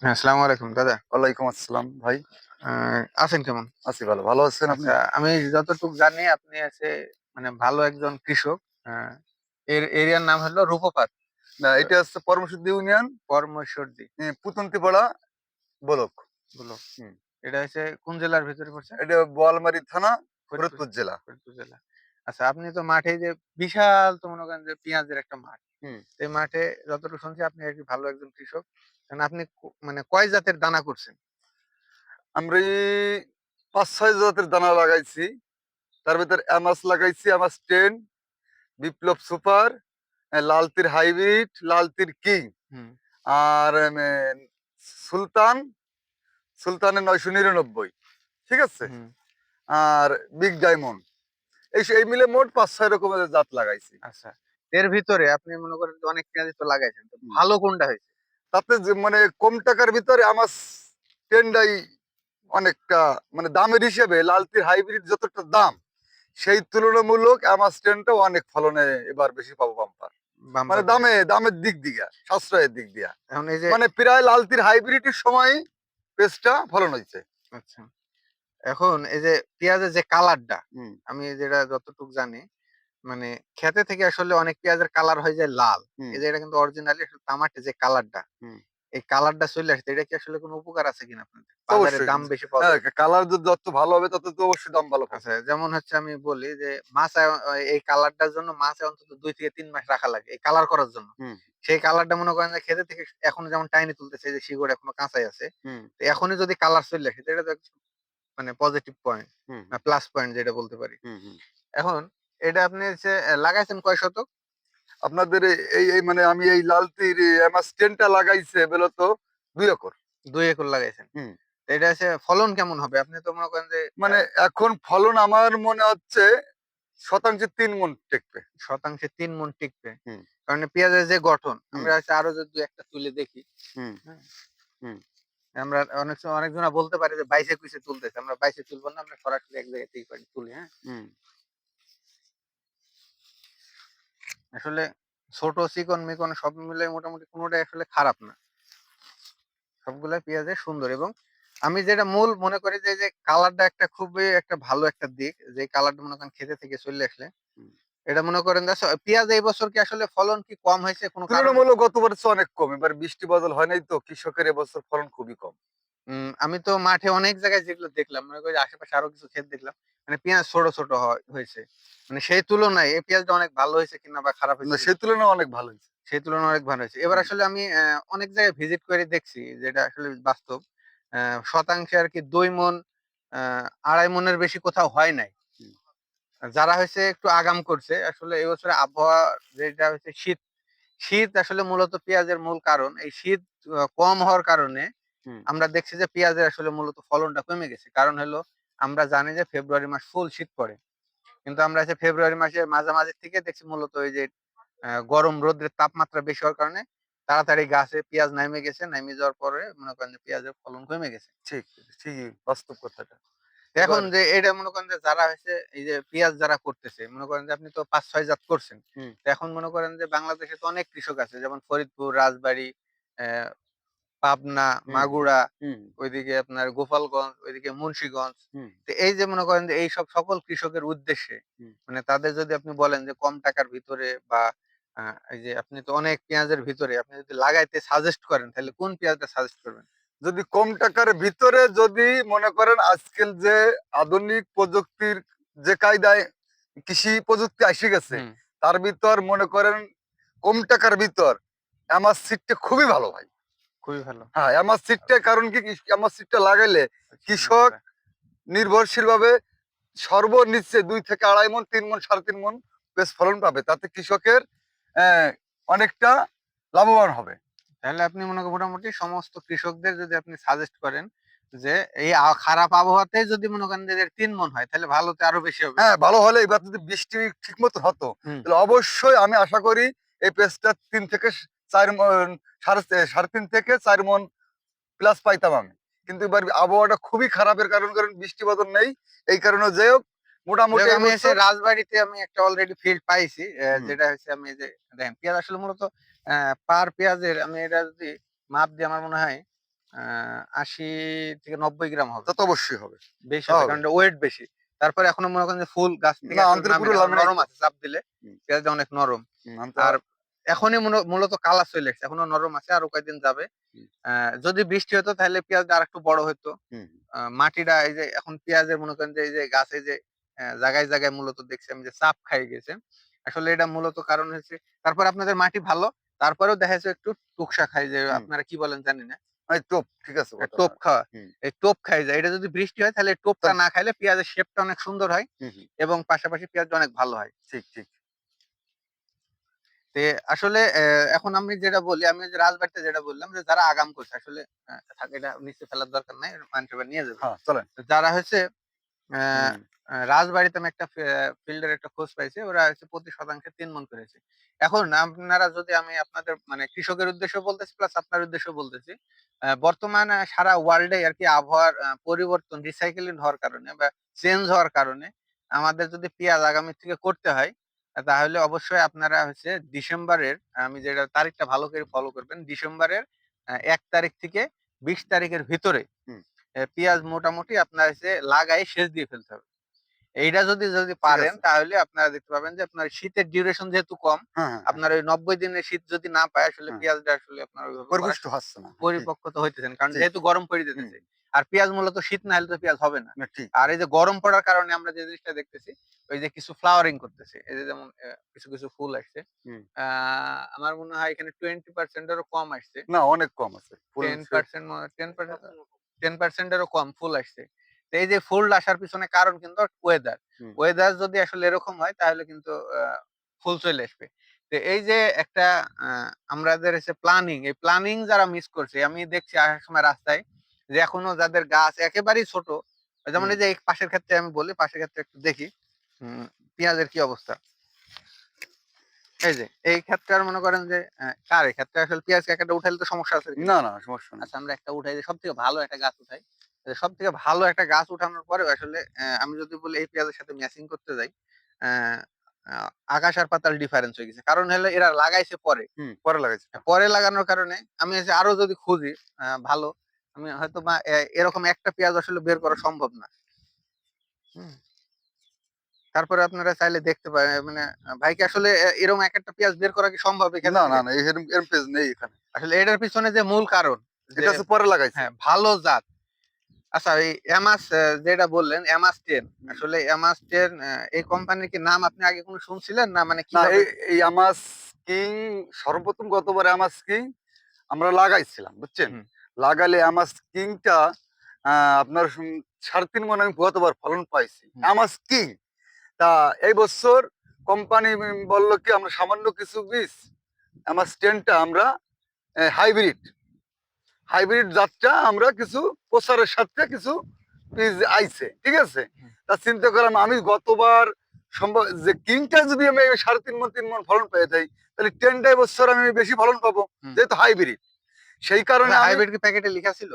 হ্যাঁ, আসসালামু আলাইকুম দাদা। ওয়ালাইকুম আসসালাম ভাই। আছেন কেমন? আছি ভালো। ভালো আছেন আপনি? আচ্ছা, আমি যতটুক জানি আপনি মানে ভালো একজন কৃষক। আ এরিয়ার নাম হলো রূপপাত, না, তো এটা হচ্ছে পরমশুদ্ধ ইউনিয়ন, কর্মসর্দি পুতন্তিপাড়া ব্লক। গুলো। হুম। এটা কোন জেলার ভিতরে পড়ছে? এটা বোয়ালমারী থানা, ফরিদপুর, ফরিদপুর জেলা। ফরিদপুর জেলা। আচ্ছা, আপনি তো মাঠে বিশাল তো মনে করেন যে পেঁয়াজের একটা মাঠ। হুম। তো এই মাঠে যতটুকু শুনছি আপনি আরকি ভালো একজন কৃষক। কারণ আপনি মানে কয় জাতের দানা করছেন? আমরা এই ৫-৬ জাতের দানা লাগাইছি। তার ভিতরে অ্যামাস লাগাইছি, অ্যামাস 10, বিপ্লব সুপার, লালতির হাইব্রিড, লালতির কিং, হুম, আর সুলতান, সুলতানের ৯৯৯। ঠিক আছে? হুম। আর বিগ ডায়মন্ড। এই মিলে মোট ৫-৬ রকমের জাত লাগাইছি। আচ্ছা। এর ভিতরে আপনি মনে করেন যে অনেক পেঁয়াজই তো লাগাইছেন। তো হুম। ভালো কোনটা হইছে? তাতে যে মানে কম টাকার ভিতরে আমার টেন্ডাই অনেকটা, মানে দামের হিসেবে লালতির হাইব্রিড যতটা দাম, সেই তুলনামূলক আমার স্ট্যান্ডটা অনেক ফলনে এবার বেশি পাবো বাম্পার। মানে বাম্পার পাইছে। দামের দিক দিয়া, সাশ্রয়ের দিক দিয়া, এখন মানে প্রায় লালতির হাইব্রিডের সময় পেঁয়াজটা ফলন হয়েছে। আচ্ছা। এখন পেঁয়াজের যে কালারটা, হুম। আমি যেটা যতটুক জানি, মানে খেতে থেকে আসলে অনেক পেঁয়াজের কালার হয়ে যায় লাল। হুম। এটা কিন্তু অরিজিনালি আসলে তামাটে যে কালারটা, হুম। এই কালারটা চলে আসছে। এটা কি আসলে কোনো উপকার আছে কিনা আপনাদের? তো বাজারে অবশ্যই। দাম বেশি পাওয়া হ্যাঁ, যায়? কালার যত ভালো হবে তত তো অবশ্যই দাম ভালো পাবো। আচ্ছা, যেমন আমি বলি যে মাচায় এই কালারটার জন্য মাচায় অন্তত ২ থেকে ৩ মাস রাখা লাগে এই কালার করার জন্য। হুম। সেই কালারটা মনে করেন যে খেতে থেকে এখনো যেমন টাইনি তুলতেছে, এই যে শিকড় এখনো কাঁচাই আছে। হুম। তো এখনই যদি কালার চলে আসে, তো এটা তো মানে পজিটিভ পয়েন্ট হুম। বা প্লাস পয়েন্ট যেটা বলতে পারি। হুম। হুম। এখন এটা আপনি লাগাইছেন কয় শতক? আপনাদের এই মানে আমি এই লালতির আমার স্টেনটা লাগাইছে মূলত ২ একর। ২ একর লাগাইছেন। হুম। তো এটা ফলন কেমন হবে? আপনি তো মনে করেন যে মানে এখন ফলন আমার মনে হচ্ছে শতাংশে ৩ মণ টেকবে। শতাংশে ৩ মণ টিকবে। হুম। কারণ পেঁয়াজের যে গঠন, হুম। আমরা আরো যদি ২-১ টা তুলে দেখি, হুম। হ্যাঁ? হুম। আমরা অনেক সময় অনেকজনা বলতে পারে যে ২২-২১ এ তুলতেছে। আমরা ২২ এ তুলব না, আমরা সরাসরি এক জায়গা থেকে তুলি, হ্যাঁ? হুম। আসলে ছোট, চিকন, মিকন সব মিলে মোটামুটি কোনটাই আসলে খারাপ না। সবগুলাই পেঁয়াজের সুন্দর এবং আমি যেটা মূল মনে করি যে, কালারটা খুবই ভালো একটা দিক। যে কালারটা মনে করেন খেতে থেকে চলে আসলে, হুম। এটা মনে করেন যে পেঁয়াজ এই বছর কি আসলে ফলন কি কম হয়েছে কোনো কারণে? তুলনামূলক গতবার চেয়ে অনেক কম। এবার বৃষ্টি বাদল হয় নাই তো কৃষকের এবছর ফলন খুবই কম। আমি তো মাঠে অনেক জায়গায় যেগুলো দেখলাম, মনে করি যে আশেপাশে আরো কিছু ক্ষেত দেখলাম। মানে পেঁয়াজ ছোট, ছোট হয়েছে। মানে সেই তুলনায় এই পেঁয়াজটা অনেক ভালো হয়েছে কিনা বা খারাপ না, হয়েছে কিনা, সেই তুলনায় অনেক ভালো হয়েছে। সেই তুলনায় অনেক ভালো হয়েছে। এবার হুম। আসলে আমি অনেক জায়গায় ভিজিট করে দেখছি যেটা আসলে বাস্তব। শতাংশে আরকি ২ মণ, আ ২.৫ মণের বেশি কোথাও হয় নাই। হুম। যারা একটু আগাম করছে, আসলে এই বছরে আবহাওয়া যেটা শীত, শীত আসলে মূলত পেঁয়াজের মূল কারণ। এই শীত কম হওয়ার কারণে হুম। আমরা দেখছি যে পেঁয়াজের আসলে মূলত ফলনটা কমে গেছে। কারণ হলো আমরা জানি যে ফেব্রুয়ারি মাস ফুল শীত পড়ে। কিন্তু আমরা ফেব্রুয়ারি মাসের মাঝামাঝি থেকে দেখছি মূলত ওই যে গরম রোদ্রের তাপমাত্রা বেশি হওয়ার কারণে তাড়াতাড়ি গাছে পেঁয়াজ নাইমে গেছে। নাইমে যাওয়ার পরে মনে করেন যে পেঁয়াজের ফলন কমে গেছে। ঠিক, ঠিকই বাস্তব কথাটা। এখন এবার এটা মনে করেন যে যারা এই যে পেঁয়াজ যারা করতেছে, মনে করেন যে আপনি তো ৫-৬ জাত করছেন। হুম। তো এখন মনে করেন যে বাংলাদেশে তো অনেক কৃষক আছে। যেমন ফরিদপুর, রাজবাড়ী, অ্যা পাবনা, হুম। মাগুরা, হুম। ওইদিকে আপনার গোপালগঞ্জ, ওইদিকে মুন্সিগঞ্জ। হুম। তো এই যে মনে করেন যে এইসব সকল কৃষকের উদ্দেশ্যে হুম। মানে তাদের যদি আপনি বলেন যে কম টাকার ভিতরে বা আ এই যে আপনি তো অনেক পেঁয়াজের ভিতরে আপনি যদি লাগাইতে সাজেস্ট করেন, তাহলে কোন পেঁয়াজটা সাজেস্ট করবেন? যদি কম টাকার ভিতরে যদি মনে করেন আজকাল যে আধুনিক প্রযুক্তির যে কায়দায় কৃষি প্রযুক্তি এসে গেছে, হুম, তার ভিতর মনে করেন কম টাকার ভিতর আমার সিটটা খুবই ভালো ভাই। খুবই ভালো। হ্যাঁ, আমার সিটটা কারণ কি, আমার সিটটা লাগাইলে আচ্ছা, কৃষক মাশাআল্লাহ। নির্ভরশীল ভাবে সর্বনিচ্ছে ২ থেকে ২.৫ মণ, ৩ মণ, ৩.৫ মণ বেশ ফলন পাবে। তাতে কৃষকের আহ, অনেকটা লাভবান হবে। তাহলে আপনি মনে করেন মোটামুটি সমস্ত কৃষকদের যদি আপনি সাজেস্ট করেন যে এই খারাপ আবহাওয়াতে যদি মনে করেন যে ৩ মণ হয় তাহলে ভালোতে আরো বেশি হবে। হ্যাঁ, ভালো হলে এবার যদি বৃষ্টি ঠিক মতো হতো, হুম। তাহলে অবশ্যই আমি আশা করি এই পেঁয়াজটা ৩ থেকে ৪ মণ, সাড়ে ৩ থেকে ৪ মণ প্লাস পাইতাম আমি। কিন্তু এবার আবহাওয়াটা খুবই খারাপের কারণ বৃষ্টি বাদল নেই। এই কারণে যাই হোক, মোটামুটি যাক এই আমি বছর। রাজবাড়ীতে আমি একটা অলরেডি ফিল্ড পাইছি। হুম। যেটা আমি এই যে দেখেন পেঁয়াজ আসলে মূলত পার পেঁয়াজের আমি এটা যদি মাপ দিই আমার মনে হয় ৮০ থেকে ৯০ গ্রাম হবে। তা তো অবশ্যই হবে। বেশি তা হবে হবে। কারণ ওয়েট বেশি। তারপরে এখনো মনে করেন যে ফুল গাছ থেকে না এখনো আমাদের পুরো নামেনি। এখন লামিনেট। নরম আছে চাপ দিলে হুম, পেঁয়াজটা অনেক নরম। আমটা আর এখনই মূলত কালার চলে এসেছে। এখনো নরম আছে, আরো কয়েকদিন যাবে। হুম, আ যদি বৃষ্টি হতো তাহলে পেঁয়াজটা আরেকটু বড় হতো। হুম, মাটিটা এই যে এখন পেঁয়াজের মনে করেন যে এই যে গাছে যে জায়গায়, জায়গায় মূলত দেখছি আমি যে চাপ খাই গেছে। আসলে এটা মূলত কারণ হচ্ছে তারপর আপনাদের মাটি ভালো। তারপরেও দেখা যাচ্ছে একটু টুকসা খায় যে হুম। আপনারা কি বলেন জানি না। এই তো ঠিক আছে কথাটা। টোপ খাওয়া। হুম, এই টোপ খাই যায়। এটা যদি বৃষ্টি হয় তাহলে টোপটা তাহলে না খাইলে পেঁয়াজের শেপটা অনেক সুন্দর হয় হুম, হুম। এবং পাশাপাশি পেঁয়াজটা অনেক ভালো হয়। ঠিক, ঠিক। তে আসলে এখন আমি যেটা বলি, আমি ওই যে রাজবাড়িতে যেটা বললাম যে যারা আগাম করছে আসলে থাক এটা নিচে ফেলার দরকার নাই। মানুষ এবার নিয়ে যাবে। হ্যাঁ, চলেন। যারা হচ্ছে আ হুম, আ রাজবাড়িতে আমি একটা ফিল্ডের একটা খোঁজ পাইছি। ওরা হচ্ছে প্রতি শতাংশে ৩ মণ করেছে। এখন আপনারা যদি আমি আপনাদের মানে কৃষকের উদ্দেশ্যেও বলতেছি প্লাস আপনার উদ্দেশ্যেও বলতেছি। বর্তমানে সারা ওয়ার্লডে আরকি আবহাওয়ার পরিবর্তন রিসাইকেলিং হওয়ার কারণে বা চেঞ্জ হওয়ার কারণে আমাদের যদি পেঁয়াজ আগামী থেকে করতে হয়, তাহলে অবশ্যই আপনারা হচ্ছে ডিসেম্বরের আমি যেটা তারিখটা ভালো করে ফলো করবেন। ডিসেম্বরের ১ তারিখ থেকে ২০ তারিখের ভিতরে হুম। পেঁয়াজ মোটামুটি আপনার হচ্ছে লাগায় সেচ দিয়ে ফেলতে হবে। এইটা যদি ঠিক পারেন আছে। তাহলে আপনারা দেখতে পাবেন যে আপনার শীতের ডিউরেশন যেহেতু কম, হ্যাঁ, হ্যাঁ, হ্যাঁ, আপনার ওই ৯০ দিনের শীত যদি না পায় আসলে হ্যাঁ। পেঁয়াজটা আসলে আপনার ওইভাবে করা পরিপুষ্ট হচ্ছে না। হ্যাঁ, ঠিক, পরিপক্কতা হইতেছে না। কারণ ঠিক। যেহেতু গরম পড়ে হুম, যেতেছে। আর পেঁয়াজ মূলত শীত না হলে তো পেঁয়াজ হবে না। না ঠিক। আর এই যে গরম পড়ার কারণে আমরা যে জিনিসটা দেখতেছি, ওই যে কিছু ফ্লাওয়ারিং করতেছে। এই যে যেমন কিছু, কিছু ফুল আসছে। হুম। আ আমার মনে হয় এখানে 20% এরও কম আসছে। না অনেক কম আছে। ফুল সে 10% 10% এরও কম ফুল আসছে। তো এই যে ফুল আসার পিছনে কারণ কিন্তু ওয়েদার। হুম, ওয়েদার যদি আসলে এরকম হয় তাহলে কিন্তু ফুল চলে আসবে। তো এই যে একটা আ আমাদের হচ্ছে প্ল্যানিং, এই প্ল্যানিং যারা মিস করছে আমি দেখছি আসার সময় রাস্তায় যে এখনো যাদের গাছ একেবারেই ছোট, যেমন হুম। এই যে এই পাশের ক্ষেত্রে আমি বলি, পাশের ক্ষেত্রে একটু দেখি পেঁয়াজের কি অবস্থা। এই যে এই ক্ষেত্রে আর মনে করেন যে কার এক্ষেত্রে আসলে পেঁয়াজ একটা উঠাইলে তো সমস্যা আছে না, কিনা? না সমস্যা নেই। আচ্ছা আমরা একটা উঠাই যে সবথেকে ভালো একটা গাছ উঠাই। সবথেকে ভালো একটা গাছ উঠানোর পরেও আসলে আমি যদি বলি এই পেঁয়াজের সাথে ম্যাচিং করতে যাই, অ্যা আ আকাশ আর পাতাল ডিফারেন্স হয়ে গেছে। কারণ হলো এরা লাগাইছে পরে। হুম, পরে লাগাইছি। পরে লাগানোর কারণে আমি হচ্ছে আরো যদি খুঁজি ভালো, আমি হয়তোবা এরকম একটা পেঁয়াজ আসলে বের করা সম্ভব না। হুম? তারপরে আপনারা চাইলে দেখতে পারেন মানে ভাই কি আসলে এরকম একেকটা পেঁয়াজ বের করা কি সম্ভব এখান না, না, থেকে? না এরম পেজ নেই এখানে। আসলে এটার পিছনে যে মূল কারণ যে এটা হচ্ছে পরে লাগাইছে। হ্যাঁ, ভালো জাত। আচ্ছা এই এমাস যেটা বললেন এমাস 10 হুম। আসলে এমাস 10 এই কোম্পানির কি নাম আপনি আগে কোনো শুনছিলেন? না মানে না কিভাবে এই আমাস কিং সর্বপ্রথম গতবার আমাস কিং আমরা লাগাইছিলাম, বুঝছেন? হুম, লাগালে আমাস কিংটা আ আপনার ৩.৫ মণ আমি গতবার ফলন পাইছি। হুম, আমাস কিং। তা এই বছর কোম্পানি বলল কি আমরা সামান্য কিছু বীজ আমাস 10 টা আমরা হাইব্রিড হাইব্রিড জাতটা আমরা কিছু প্রচারের সাথে কিছু বীজ আইছে, ঠিক আছে? হুম, তা চিন্তা করলাম আমি গতবার সম্ভব যে কিংটা যদি আমি ৩.৫ মণ ফলন পেয়ে যাই তাহলে 10 টা বছর আমি বেশি ফলন পাবো হুম। যেহেতু হাইব্রিড। সেই কারণে আচ্ছা আমি হাইব্রিড কি প্যাকেটে লিখা ছিল?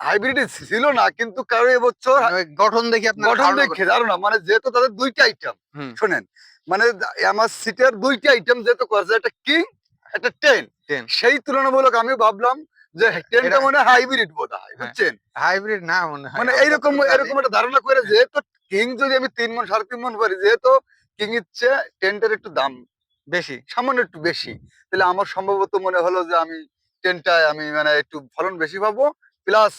হাইব্রিড ছিল না কিন্তু কারো এবছর মানে ওই গঠন দেখে আপনারা গঠন ধারণা দেখে করছেন? জানো না মানে যেহেতু তাদের ২টা আইটেম হুম, শোনেন মানে আমার সিটের ২টা আইটেম যেহেতু করছে একটা কিং একটা 10 10 সেই তুলনামূলক আমি ভাবলাম যে 10 টা এটা মানে হাইব্রিড বোধ হয় হ্যাঁ, বুঝছেন হাইব্রিড না মনে হয় মানে আমি এইরকম যতটুকু জানি। এরকম একটা ধারণা করে হ্যাঁ, যেহেতু কিং যদি আমি ৩ মণ ৩.৫ মণ পারি যেহেতু কিং ইচ্ছে 10 টার একটু দাম বেশি। সামান্য একটু বেশি তাহলে আমার সম্ভবত মনে হলো যে আমি 10 টায় আমি মানে একটু ফলন বেশি পাবো প্লাস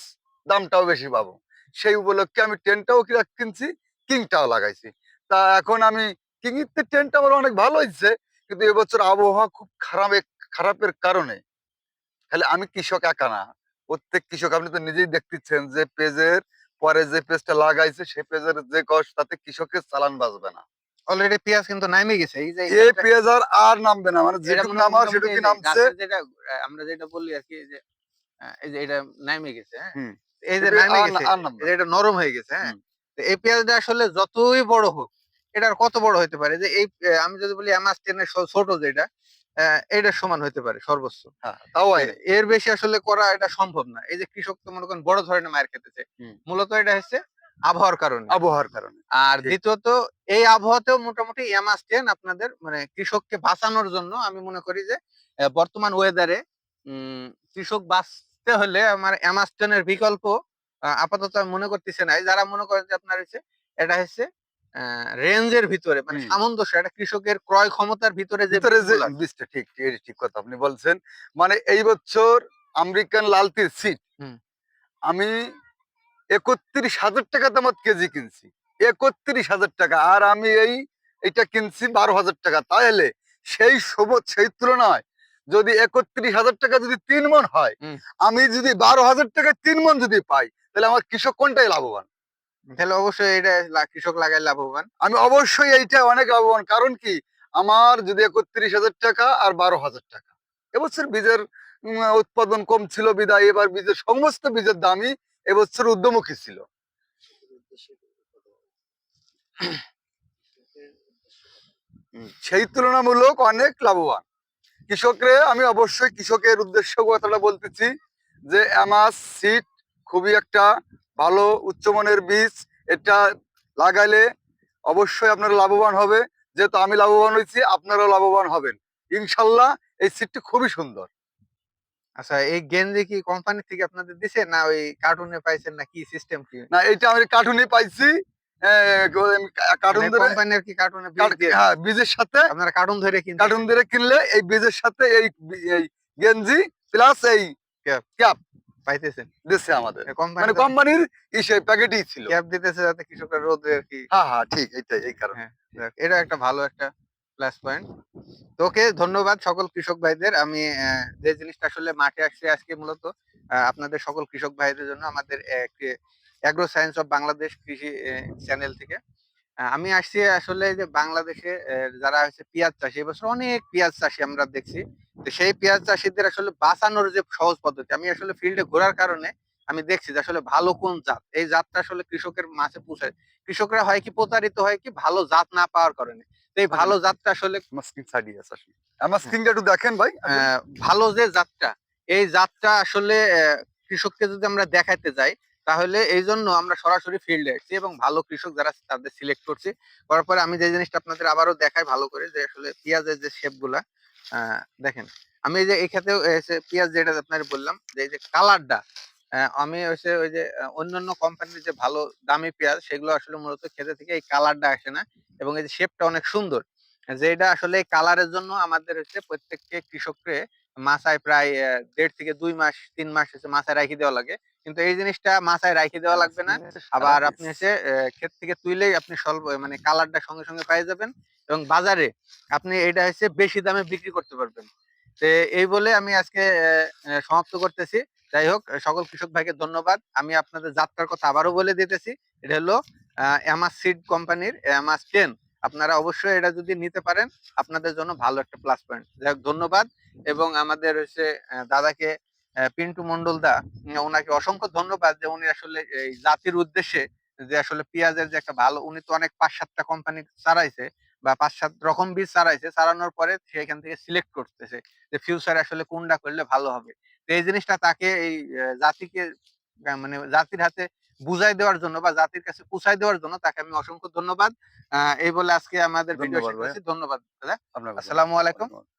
দামটাও বেশি পাবো সেই উপলক্ষে আমি 10 টাও কিনছি কিংটাও লাগাইছি তা এখন আমি কিং এর 10 টা আমার অনেক ভালো হয়েছে কিন্তু এবছর আবহাওয়া খুব খারাপের কারণে খালি আমি কৃষক একা না প্রত্যেক কৃষক আপনি তো নিজেই দেখতেছেন যে পেজের পরে যে পেজটা লাগাইছে সেই পেজের যে কষ্ট তাতে কৃষকের চালান বাঁচবে না অলরেডি পেঁয়াজ কিন্তু নাইমে গেছে। এই যে এই এই ক্ষেত্রে পেজ আর নামবে না মানে এটা যেটুকু মনে নামার মোটামুটি এই সেটুকুই যে নামছে গাছের যেটা আমরা যেটা বলি আরকি যে এই যে এটা নাইমে গেছে, হ্যাঁ? হুম এই যে এটা নাইমে আর গেছে, আর নামবে না এটা নরম হয়ে গেছে, হ্যাঁ? হুম তো এই পেঁয়াজটা আসলে যতই বড় হোক, এটা আর কত বড় হইতে পারে? যে এই আমি যদি বলি এমাস 10 এর ছোট যেটা, এইটার সমান হইতে পারে সর্বোচ্চ। হ্যাঁ তাও এ হয় নাই এর বেশি আসলে করা এটা সম্ভব না। এই যে কৃষক তো মনে করেন বড় ধরনের মাইর খেতেছে। হুম মূলত এটা হচ্ছে আবহাওয়ার কারণে। আবহাওয়ার কারণে আর ঠিক দ্বিতীয়ত এই আবহাওয়াতেও মোটামুটি এমাস 10 আপনাদের মানে কৃষককে বাঁচানোর জন্য আমি মনে করি যে বর্তমান ওয়েদারে কৃষক বাঁচতে দেখতে হলে আমার অ্যামাস্টনের বিকল্প আপাতত আমি মনে করতেছি নাই। যারা মনে করেন যে আপনার হচ্ছে এটা হচ্ছে রেঞ্জের ভিতরে মানে হুম। সামঞ্জস্য এটা কৃষকের ক্রয় ক্ষমতার ভিতরে যে ভিতরে যে বীজগুলো আছে। বীজটা ঠিক এটা ঠিক কথা আপনি বলছেন। মানে এই বছর আমেরিকান লাল তীর সিড হুম, আমি ৩১,০০০ টাকা দামত কেজি কিনছি। ৩১,০০০ টাকা। আর আমি এইটা কিনছি ১২,০০০ টাকা। তাহলে সেই তুলনায় যদি ৩১,০০০ টাকা যদি ৩ মণ হয়, হুম। আমি যদি ১২,০০০ টাকায় ৩ মণ যদি পাই, তাহলে আমার কৃষক কোনটাই লাভবান? তাহলে অবশ্যই এটা কৃষক লাগায় লাভবান। আমি অবশ্যই এইটা অনেক লাভবান। কারণ কি? আমার যদি ৩১,০০০ টাকা আর ১২,০০০ টাকা। এবছর বীজের উৎপাদন কম ছিল বিধায় এবার বীজের সমস্ত বীজের দামই এবছর ঊর্ধ্বমুখী ছিল। সেই তুলনামূলক অনেক লাভবান। আমি অবশ্যই কৃষকের উদ্দেশ্য কথাটা বলতেছি যে অ্যামাস সিড খুবই একটা ভালো উচ্চমানের বীজ। এটা লাগাইলে অবশ্যই আপনারা লাভবান হবে। যেহেতু আমি লাভবান হয়েছি, আপনারাও লাভবান হবেন ইনশাল্লাহ। এই সিডটি খুবই সুন্দর। আচ্ছা এই গেঞ্জি কি কোম্পানি থেকে আপনাদের দিছে না ওই কার্টুনে পাইছেন না কি সিস্টেম কি? না, এটা আমি কার্টুনে পাইছি। কার্টুন মানে ধরে কোম্পানি আর কি কার্টুনে বীজ দিয়ে হ্যাঁ, দিছে। বীজের সাথে আপনারা কার্টুন ধরে কার্টুন কিনতেছেন। ধরে কিনলে এই বীজের সাথে এই গেঞ্জি প্লাস এই ক্যাপ ক্যাপ পাইতেছেন। দিচ্ছে আমাদের। কোম্পানি মানে যাতে কোম্পানির প্যাকেটই ছিল। ক্যাপ দিতেছে যাতে কৃষকের রোদে আর কি। হ্যাঁ, হ্যাঁ, ঠিক এইটাই এই কারণে। হ্যাঁ, যাক এটা একটা ভালো একটা প্লাস পয়েন্ট। তো ওকে ধন্যবাদ সকল কৃষক ভাইদের। আমি যে জিনিসটা আসলে মাঠে আসছি আজকে মূলত আপনাদের সকল কৃষক ভাইদের জন্য আমাদের এগ্রো সায়েন্স অফ বাংলাদেশ কৃষি চ্যানেল থেকে। আমি আসছি আসলে যে বাংলাদেশে যারা হচ্ছে পেঁয়াজ চাষী এবছর অনেক পেঁয়াজ চাষী আমরা দেখছি। তো সেই পেঁয়াজ চাষীদের আসলে বাঁচানোর যে সহজ পদ্ধতি আমি আসলে ফিল্ডে ঘোরার কারণে আমি দেখছি যে আসলে ভালো কোন জাত এই জাতটা আসলে কৃষকের মাঝে পৌঁছায়। কৃষকরা হয় কি প্রতারিত হয় কি ভালো জাত না পাওয়ার কারণে। তো এই ভালো জাতটা আসলে আমার স্ক্রিন ছাড়িয়ে আছে আসলে। আমার হ্যাঁ, স্ক্রিনটা একটু দেখেন ভাই আসলে। ভালো যে জাতটা এই জাতটা আসলে কৃষককে যদি আমরা দেখাইতে যাই তাহলে এই জন্য আমরা সরাসরি ফিল্ডে আসছি এবং ভালো কৃষক যারা আছে তাদের সিলেক্ট করছি। করার পরে আমি যে জিনিসটা আপনাদের আবারও দেখাই ভালো করে যে আসলে পেঁয়াজের যে শেপ গুলা দেখেন। আমি এই যে এই ক্ষেত্রেও পেঁয়াজ যেটা আপনার বললাম যে এই যে কালারটা আমি হচ্ছে ওই যে অন্যান্য কোম্পানির যে ভালো দামি পেঁয়াজ সেগুলো আসলে মূলত খেতে থেকে এই কালারটা আসে না এবং এই যে শেপটা অনেক সুন্দর। যেটা আসলে কালারের জন্য আমাদের হচ্ছে প্রত্যেককে কৃষককে মাচায় প্রায় ১.৫ থেকে ২ মাস ৩ মাস হচ্ছে মাচায় রাইখে দেওয়া লাগে। কিন্তু এই জিনিসটা মাচায় রাইখে দেওয়া আমার লাগবে না। স্ক্রিনে আছে সারা আবার পিস। আপনি হচ্ছে ক্ষেত থেকে তুইলেই আপনি স্বল্প মানে কালারটা সঙ্গে, সঙ্গে পেয়ে যাবেন এবং বাজারে আপনি এটা হচ্ছে বেশি দামে বিক্রি করতে পারবেন। তো এই বলে আমি আজকে সমাপ্ত করতেছি। যাই হোক সকল কৃষক ভাইকে ধন্যবাদ। আমি আপনাদের যাত্রার কথা আবারও বলে দিতেছি। এটা হলো অ্যামাস সিড কোম্পানির অ্যামাস 10 আপনারা অবশ্যই এটা যদি নিতে পারেন আপনাদের জন্য ভালো একটা প্লাস পয়েন্ট। যাই হোক ধন্যবাদ এবং আমাদের হচ্ছে দাদাকে পিন্টু মন্ডল দা ওনাকে অসংখ্য ধন্যবাদ যে উনি আসলে এই জাতির উদ্দেশ্যে যে আসলে পেঁয়াজের যে একটা ভালো উনি তো অনেক ৫-৭ টা কোম্পানি চালাইছে বা ৫-৭ রকম বীজ চালাইছে। চালানোর পরে সেখান থেকে সিলেক্ট করতেছে যে ফিউচারে আসলে কোনটা করলে ভালো হবে। তো এই জিনিসটা তাকে এই জাতিকে মানে জাতির হাতে বুঝাই দেওয়ার জন্য বা জাতির কাছে পৌঁছায় দেওয়ার জন্য তাকে আমি অসংখ্য ধন্যবাদ। এই বলে আজকে আমাদের ভিডিও ধন্যবাদ শেষ ভাই। করছি। ধন্যবাদ দাদা। আপনাকে আসসালামু ধন্যবাদ। আলাইকুম। ওয়ালাইকুম